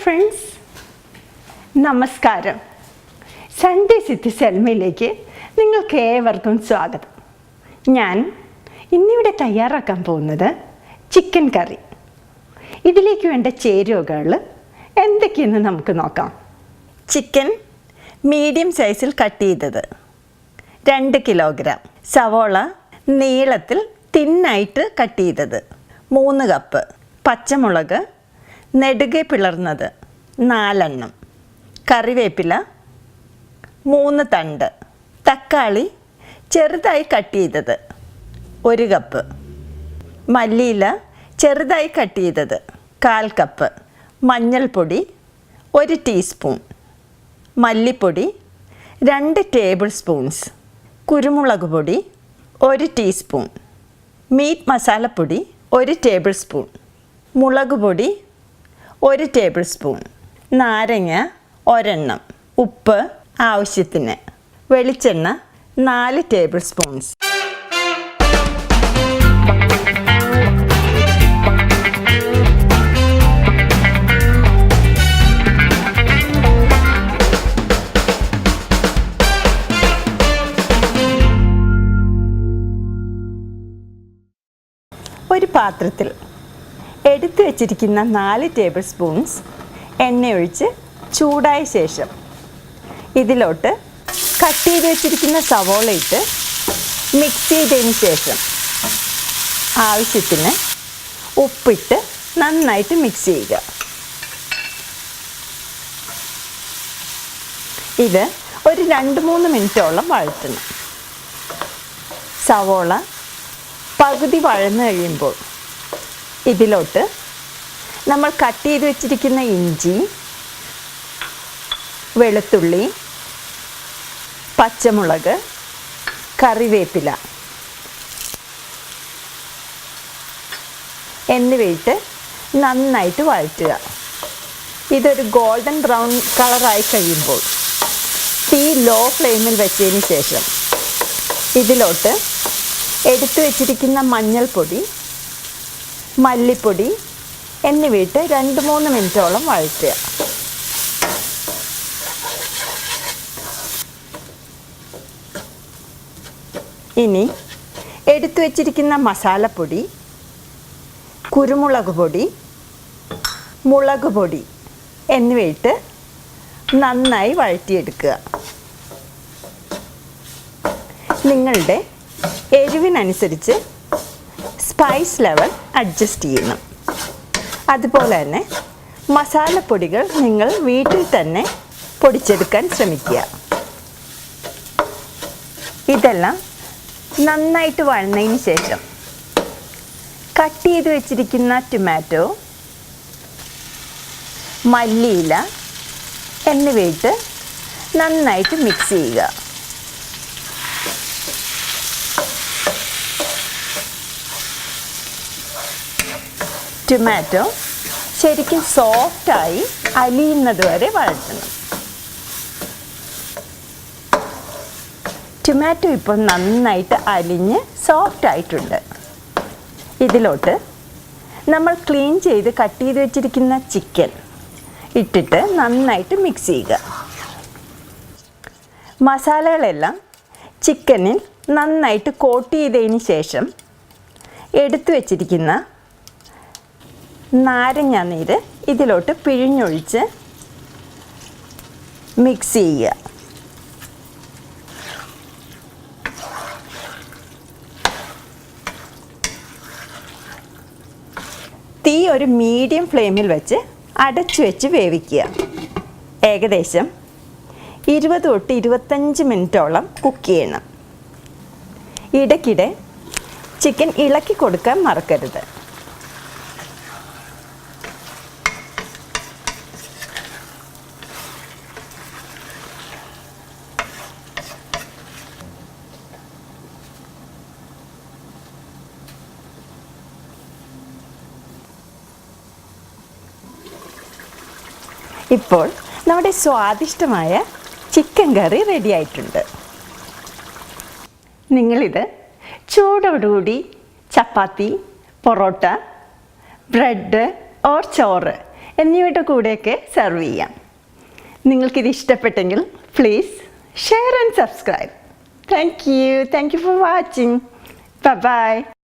Friends, നമസ്കാരം. Sunday city സെൽമയിലേക്ക് നിങ്ങൾക്ക് ഏവർക്കും സ്വാഗതം. ഞാൻ ഇന്നിവിടെ തയ്യാറാക്കാൻ പോകുന്നത് ചിക്കൻ കറി. ഇതിലേക്ക് വേണ്ട ചേരുവകൾ എന്തൊക്കെയെന്ന് നമുക്ക് നോക്കാം. ചിക്കൻ മീഡിയം സൈസിൽ കട്ട് ചെയ്തത് 2 കിലോഗ്രാം, സവോള നീളത്തിൽ തിന്നായിട്ട് കട്ട് ചെയ്തത് 3 കപ്പ്, പച്ചമുളക് നെടുകെ പിളർന്നത് 4 എണ്ണം, കറിവേപ്പില 3 തണ്ട്, തക്കാളി ചെറുതായി കട്ട് ചെയ്തത് 1 കപ്പ്, മല്ലിയില ചെറുതായി കട്ട് ചെയ്തത് 1/4 കപ്പ്, മഞ്ഞൾപ്പൊടി 1 ടീസ്പൂൺ, മല്ലിപ്പൊടി 2 ടേബിൾ സ്പൂൺസ്, കുരുമുളക് പൊടി 1 ടീസ്പൂൺ, മീറ്റ് മസാലപ്പൊടി 1 ടേബിൾ സ്പൂൺ, മുളക് പൊടി 1 ടേബിൾ സ്പൂൺ, നാരങ്ങ 1 എണ്ണം, ഉപ്പ് ആവശ്യത്തിന്, വെളിച്ചെണ്ണ 4 ടേബിൾ സ്പൂൺസ്. ഒരു പാത്രത്തിൽ എടുത്തു വച്ചിരിക്കുന്ന 4 ടേബിൾ സ്പൂൺസ് എണ്ണയൊഴിച്ച് ചൂടായ ശേഷം ഇതിലോട്ട് കട്ട് ചെയ്ത് വെച്ചിരിക്കുന്ന സവോള ഇട്ട് മിക്സ് ചെയ്തതിന് ശേഷം ആവശ്യത്തിന് ഉപ്പിട്ട് നന്നായിട്ട് മിക്സ് ചെയ്യുക. ഇത് ഒരു 2-3 മിനിറ്റോളം വഴറ്റണം. സവോള പകുതി വഴന്നു കഴിയുമ്പോൾ ഇതിലോട്ട് നമ്മൾ കട്ട് ചെയ്ത് വെച്ചിരിക്കുന്ന ഇഞ്ചി, വെളുത്തുള്ളി, പച്ചമുളക്, കറിവേപ്പില എന്നിവയിട്ട് നന്നായിട്ട് വഴറ്റുക. ഇതൊരു ഗോൾഡൻ ബ്രൗൺ കളറായി കഴിയുമ്പോൾ തീ ലോ ഫ്ലെയിമിൽ വെച്ചതിന് ശേഷം ഇതിലോട്ട് എടുത്തു വച്ചിരിക്കുന്ന മഞ്ഞൾപ്പൊടി, മല്ലിപ്പൊടി എന്നിവയിട്ട് 2-3 മിനിറ്റോളം വഴറ്റുക. ഇനി എടുത്തു വച്ചിരിക്കുന്ന മസാലപ്പൊടി, കുരുമുളക് പൊടി, മുളക് പൊടി എന്നിവയിട്ട് നന്നായി വഴറ്റിയെടുക്കുക. നിങ്ങളുടെ എരിവിനനുസരിച്ച് സ്പൈസ് ലെവൽ അഡ്ജസ്റ്റ് ചെയ്യണം. അതുപോലെ തന്നെ മസാലപ്പൊടികൾ നിങ്ങൾ വീട്ടിൽ തന്നെ പൊടിച്ചെടുക്കാൻ ശ്രമിക്കുക. ഇതെല്ലാം നന്നായിട്ട് വഴന്നതിന് ശേഷം കട്ട് ചെയ്ത് വെച്ചിരിക്കുന്ന ടൊമാറ്റോ, മല്ലിയില എന്നിവയിട്ട് നന്നായിട്ട് മിക്സ് ചെയ്യുക. ടൊമാറ്റോ ശരിക്കും സോഫ്റ്റായി അലിയുന്നത് വരെ വഴറ്റണം. ടൊമാറ്റോ ഇപ്പോൾ നന്നായിട്ട് അലിഞ്ഞ് സോഫ്റ്റായിട്ടുണ്ട്. ഇതിലോട്ട് നമ്മൾ ക്ലീൻ ചെയ്ത് കട്ട് ചെയ്ത് വെച്ചിരിക്കുന്ന ചിക്കൻ ഇട്ടിട്ട് നന്നായിട്ട് മിക്സ് ചെയ്യുക. മസാലകളെല്ലാം ചിക്കനിൽ നന്നായിട്ട് കോട്ട് ചെയ്തതിന് ശേഷം എടുത്തു വച്ചിരിക്കുന്ന നാരങ്ങ നീര് ഇതിലോട്ട് പിഴിഞ്ഞൊഴിച്ച് മിക്സ് ചെയ്യുക. തീ ഒരു മീഡിയം ഫ്ലെയിമിൽ വെച്ച് അടച്ചു വെച്ച് വേവിക്കുക. ഏകദേശം 20 തൊട്ട് 25 മിനിറ്റോളം കുക്ക് ചെയ്യണം. ഇടയ്ക്കിടെ ചിക്കൻ ഇളക്കി കൊടുക്കാൻ മറക്കരുത്. ഇപ്പോൾ നമ്മുടെ സ്വാദിഷ്ടമായ ചിക്കൻ കറി റെഡി ആയിട്ടുണ്ട്. നിങ്ങളിത് ചൂടോടുകൂടി ചപ്പാത്തി, പൊറോട്ട, ബ്രെഡ് ഓർ ചോറ് എന്നിവയുടെ കൂടെയൊക്കെ സെർവ് ചെയ്യാം. നിങ്ങൾക്കിത് ഇഷ്ടപ്പെട്ടെങ്കിൽ please share and subscribe. Thank you for watching. By.